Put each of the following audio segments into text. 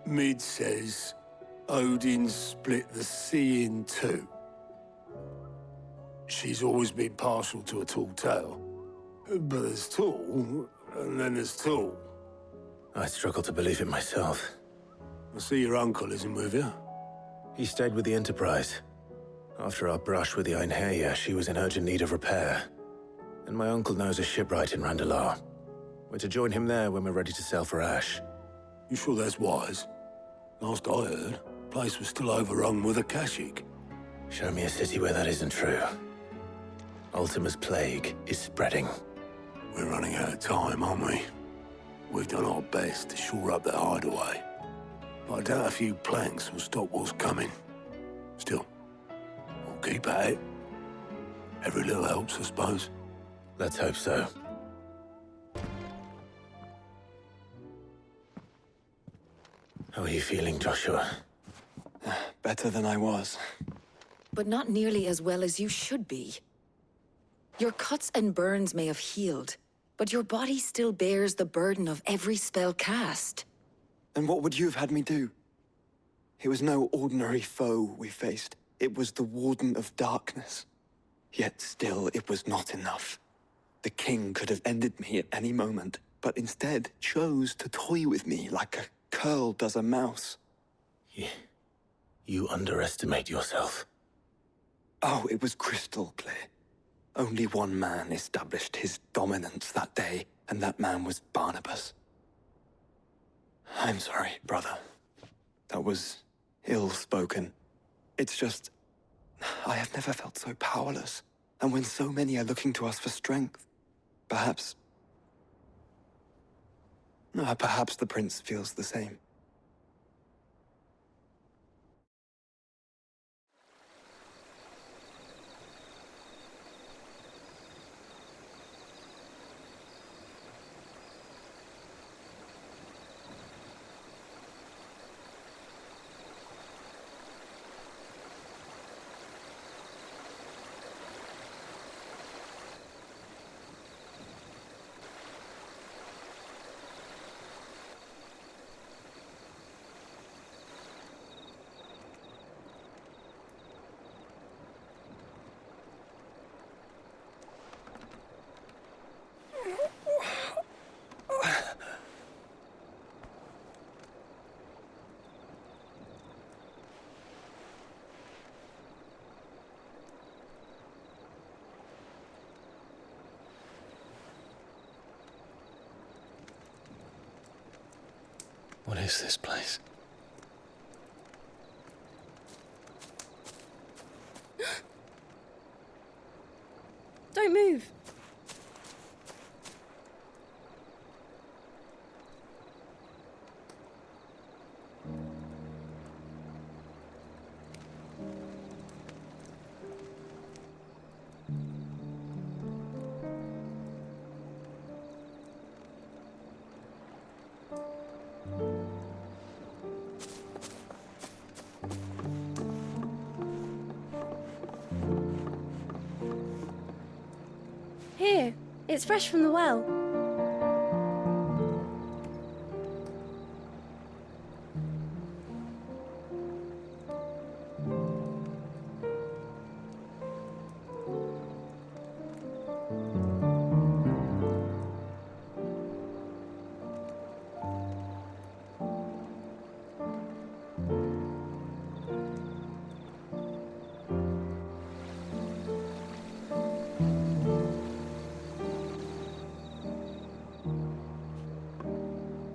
Mid says Odin split the sea in two. She's always been partial to a tall tale. But there's tall, and then there's tall. I struggle to believe it myself. I see your uncle isn't with you. He stayed with the Enterprise. After our brush with the Einherja, she was in urgent need of repair. And my uncle knows a shipwright in Randalar. We're to join him there when we're ready to sail for Ash. You sure that's wise? Last I heard, the place was still overrun with Akashic. Show me a city where that isn't true. Ultima's plague is spreading. We're running out of time, aren't we? We've done our best to shore up that hideaway. But I doubt a few planks will stop what's coming. Still, we'll keep at it. Every little helps, I suppose. Let's hope so. How are you feeling, Joshua? Better than I was. But not nearly as well as you should be. Your cuts and burns may have healed, but your body still bears the burden of every spell cast. Then what would you have had me do? It was no ordinary foe we faced. It was the Warden of Darkness. Yet still, it was not enough. The king could have ended me at any moment, but instead chose to toy with me like a curl does a mouse. You underestimate yourself. Oh, it was crystal clear. Only one man established his dominance that day, and that man was Barnabas. I'm sorry, brother. That was ill-spoken. It's just, I have never felt so powerless. And when so many are looking to us for strength, perhaps the prince feels the same. What is this place? Don't move. Here, it's fresh from the well.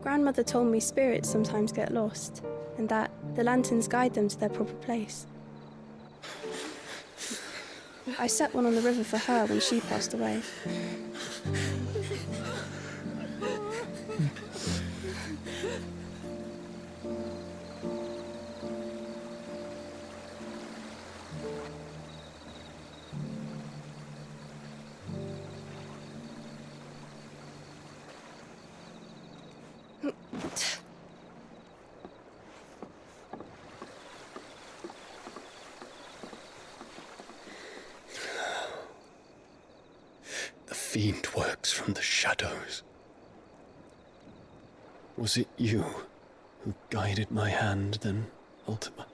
Grandmother told me spirits sometimes get lost, and that the lanterns guide them to their proper place. I set one on the river for her when she passed away. The fiend works from the shadows. Was it you who guided my hand, then Ultima.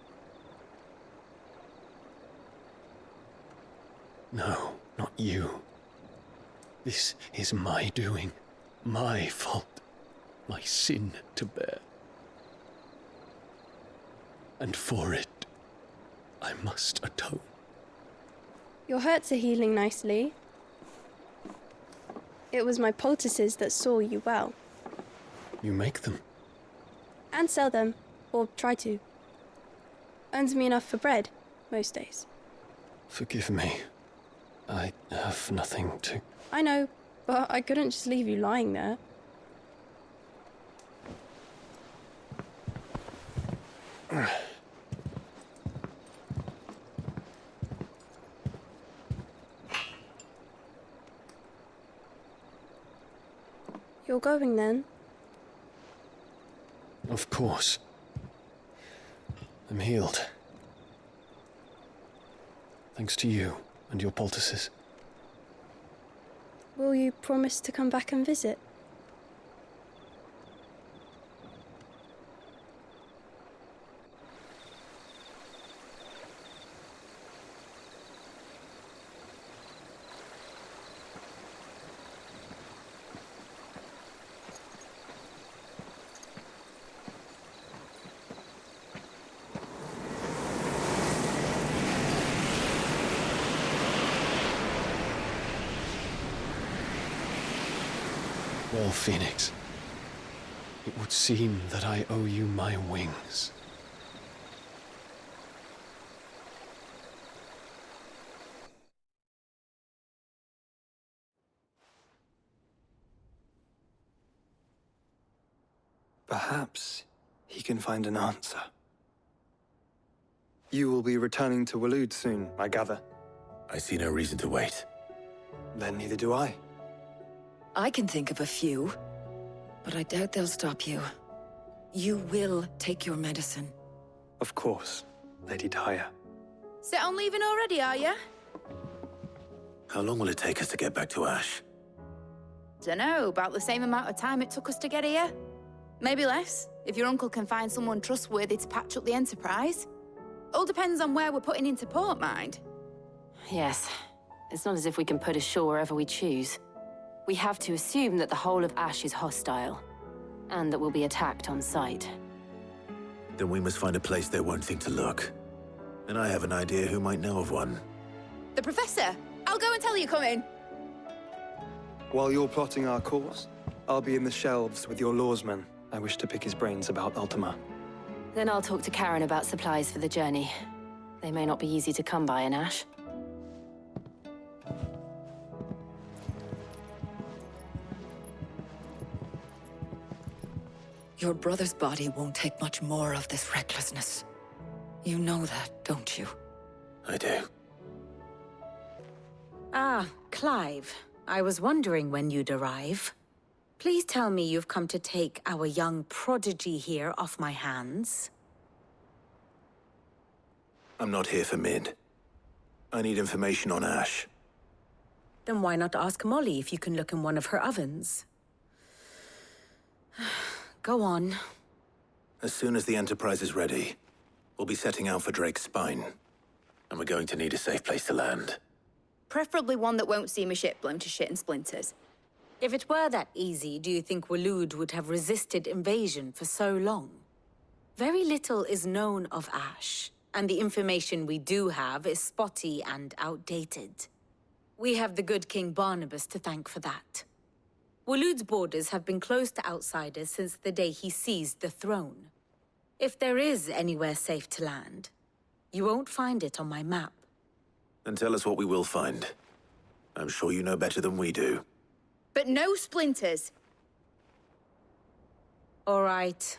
No, not you. This is my doing, my fault, my sin to bear. And for it, I must atone. Your hurts are healing nicely. It was my poultices that saw you well. You make them? And sell them, or try to. Earns me enough for bread, most days. Forgive me. I have nothing to... I know, but I couldn't just leave you lying there. You're going then? Of course. I'm healed. Thanks to you and your poultices. Will you promise to come back and visit? Well, Phoenix, it would seem that I owe you my wings. Perhaps he can find an answer. You will be returning to Waloed soon, I gather. I see no reason to wait. Then neither do I. I can think of a few, but I doubt they'll stop you. You will take your medicine. Of course, Lady Daya. Set on leaving already, are you? How long will it take us to get back to Ash? Dunno, about the same amount of time it took us to get here. Maybe less, if your uncle can find someone trustworthy to patch up the Enterprise. All depends on where we're putting into port, mind. Yes. It's not as if we can put ashore wherever we choose. We have to assume that the whole of Ash is hostile, and that we'll be attacked on sight. Then we must find a place they won't think to look. And I have an idea who might know of one. The Professor! I'll go and tell you coming! While you're plotting our course, I'll be in the shelves with your lawsman. I wish to pick his brains about Ultima. Then I'll talk to Karen about supplies for the journey. They may not be easy to come by in Ash. Your brother's body won't take much more of this recklessness. You know that, don't you? I do. Ah, Clive. I was wondering when you'd arrive. Please tell me you've come to take our young prodigy here off my hands. I'm not here for Mid. I need information on Ash. Then why not ask Molly if you can look in one of her ovens? Go on. As soon as the Enterprise is ready, we'll be setting out for Drake's Spine. And we're going to need a safe place to land. Preferably one that won't see my ship blown to shit and splinters. If it were that easy, do you think Waloed would have resisted invasion for so long? Very little is known of Ash, and the information we do have is spotty and outdated. We have the good King Barnabas to thank for that. Waloed's borders have been closed to outsiders since the day he seized the throne. If there is anywhere safe to land, you won't find it on my map. Then tell us what we will find. I'm sure you know better than we do. But no splinters. All right,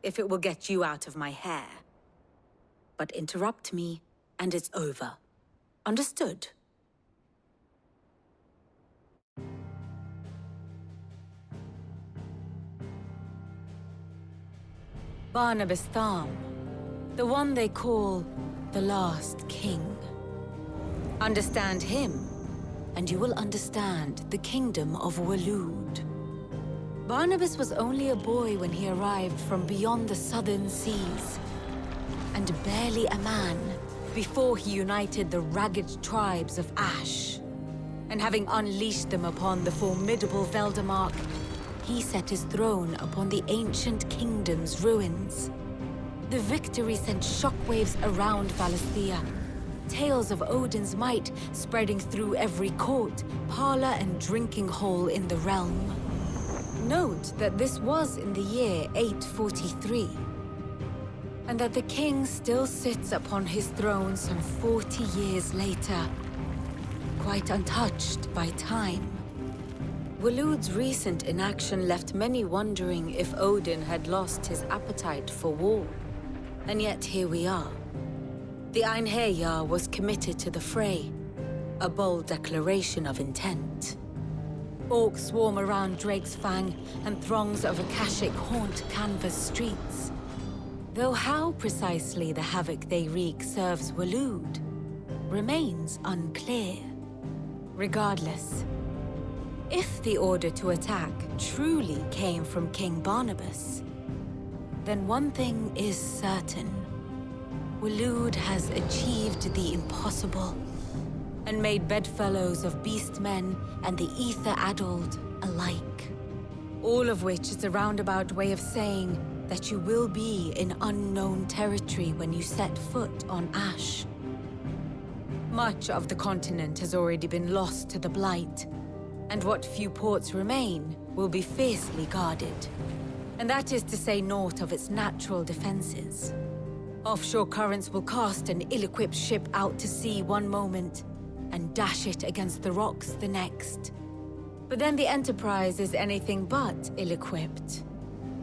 if it will get you out of my hair. But interrupt me, and it's over. Understood? Barnabas Tham, the one they call the last king. Understand him, and you will understand the kingdom of Waloed. Barnabas was only a boy when he arrived from beyond the southern seas, and barely a man before he united the ragged tribes of Ash. And having unleashed them upon the formidable Veldemark, he set his throne upon the ancient kingdom's ruins. The victory sent shockwaves around Valisthea, tales of Odin's might spreading through every court, parlor, and drinking hole in the realm. Note that this was in the year 843, and that the king still sits upon his throne some 40 years later, quite untouched by time. Waloed's recent inaction left many wondering if Odin had lost his appetite for war. And yet here we are. The Einherjar was committed to the fray, a bold declaration of intent. Orcs swarm around Drake's Fang, and throngs of Akashic haunt canvas streets. Though how precisely the havoc they wreak serves Waloed remains unclear. Regardless, if the order to attack truly came from King Barnabas, then one thing is certain. Waloed has achieved the impossible, and made bedfellows of beastmen and the ether-addled alike. All of which is a roundabout way of saying that you will be in unknown territory when you set foot on Ash. Much of the continent has already been lost to the Blight, and what few ports remain will be fiercely guarded. And that is to say naught of its natural defenses. Offshore currents will cast an ill-equipped ship out to sea one moment, and dash it against the rocks the next. But then the Enterprise is anything but ill-equipped,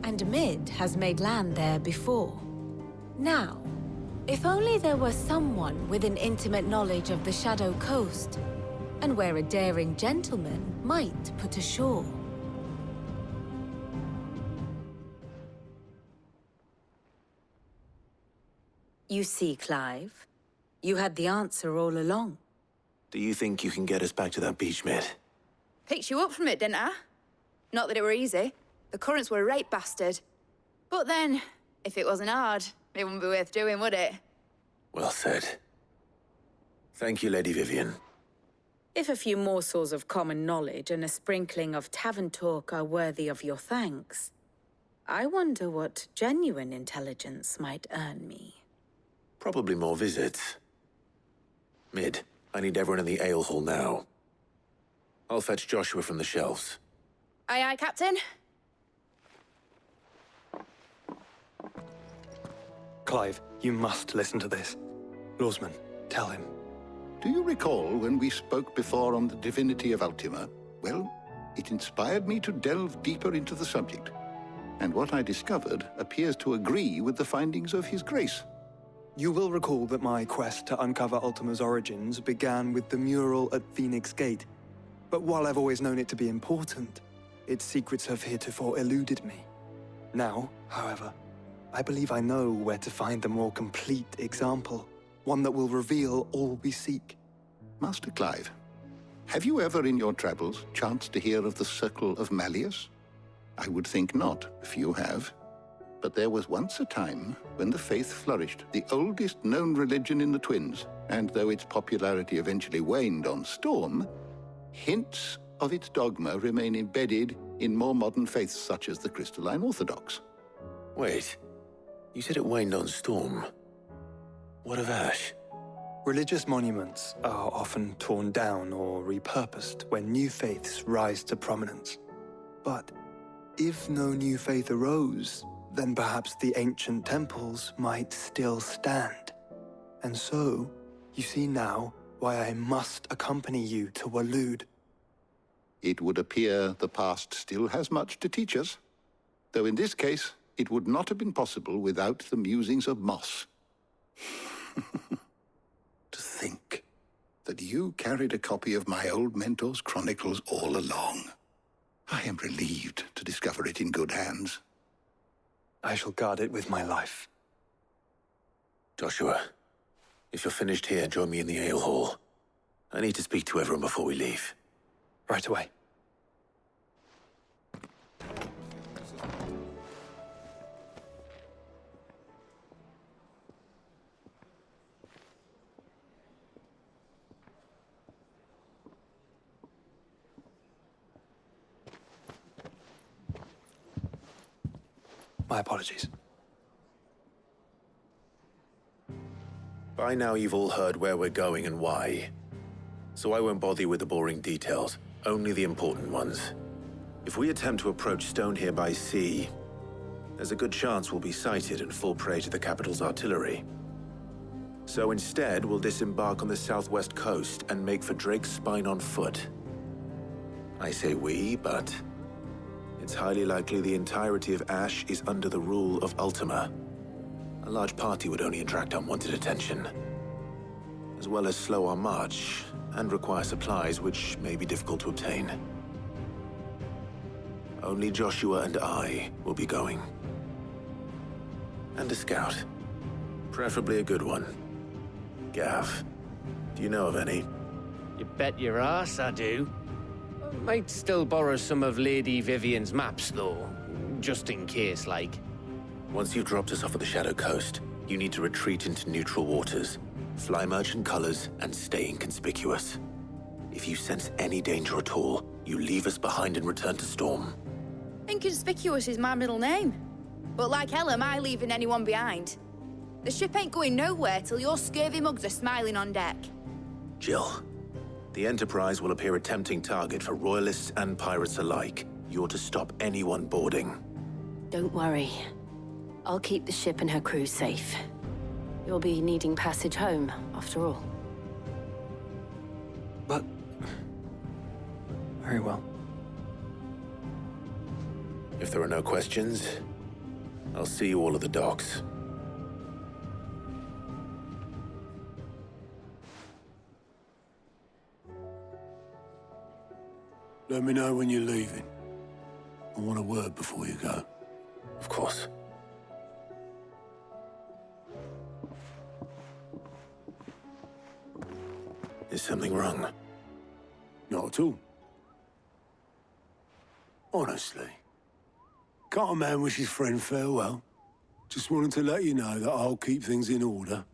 and Mid has made land there before. Now, if only there were someone with an intimate knowledge of the Shadow Coast, and where a daring gentleman might put ashore. You see, Clive, you had the answer all along. Do you think you can get us back to that beach, Mid? Picked you up from it, didn't I? Not that it were easy. The currents were a right bastard. But then, if it wasn't hard, it wouldn't be worth doing, would it? Well said. Thank you, Lady Vivian. If a few morsels of common knowledge and a sprinkling of tavern talk are worthy of your thanks, I wonder what genuine intelligence might earn me. Probably more visits. Mid, I need everyone in the ale hall now. I'll fetch Joshua from the shelves. Aye, aye, Captain. Clive, you must listen to this. Lawsman, tell him. Do you recall when we spoke before on the divinity of Ultima? Well, it inspired me to delve deeper into the subject. And what I discovered appears to agree with the findings of His Grace. You will recall that my quest to uncover Ultima's origins began with the mural at Phoenix Gate. But while I've always known it to be important, its secrets have heretofore eluded me. Now, however, I believe I know where to find the more complete example, one that will reveal all we seek. Master Clive, have you ever in your travels chanced to hear of the Circle of Malleus? I would think not, if you have. But there was once a time when the faith flourished, the oldest known religion in the Twins, and though its popularity eventually waned on Storm, hints of its dogma remain embedded in more modern faiths such as the Crystalline Orthodox. Wait, you said it waned on Storm. What of Ash? Religious monuments are often torn down or repurposed when new faiths rise to prominence. But if no new faith arose, then perhaps the ancient temples might still stand. And so, you see now why I must accompany you to Waloed. It would appear the past still has much to teach us, though in this case, it would not have been possible without the musings of Moss. To think that you carried a copy of my old mentor's chronicles all along. I am relieved to discover it in good hands. I shall guard it with my life. Joshua, if you're finished here, join me in the ale hall. I need to speak to everyone before we leave. Right away. My apologies. By now you've all heard where we're going and why. So I won't bother you with the boring details, only the important ones. If we attempt to approach Stone here by sea, there's a good chance we'll be sighted and fall prey to the capital's artillery. So instead, we'll disembark on the southwest coast and make for Drake's Spine on foot. I say we, but it's highly likely the entirety of Ash is under the rule of Ultima. A large party would only attract unwanted attention, as well as slow our march and require supplies which may be difficult to obtain. Only Joshua and I will be going. And a scout. Preferably a good one. Gav, do you know of any? You bet your ass I do. Might still borrow some of Lady Vivian's maps, though. Just in case, like. Once you've dropped us off at the Shadow Coast, you need to retreat into neutral waters, fly merchant colors, and stay inconspicuous. If you sense any danger at all, you leave us behind and return to Storm. Inconspicuous is my middle name. But like hell am I leaving anyone behind. The ship ain't going nowhere till your scurvy mugs are smiling on deck. Jill, the Enterprise will appear a tempting target for royalists and pirates alike. You're to stop anyone boarding. Don't worry. I'll keep the ship and her crew safe. You'll be needing passage home, after all. But... very well. If there are no questions, I'll see you all at the docks. Let me know when you're leaving. I want a word before you go. Of course. Is something wrong? Not at all. Honestly. Can't a man wish his friend farewell? Just wanted to let you know that I'll keep things in order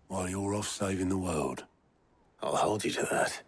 while you're off saving the world. I'll hold you to that.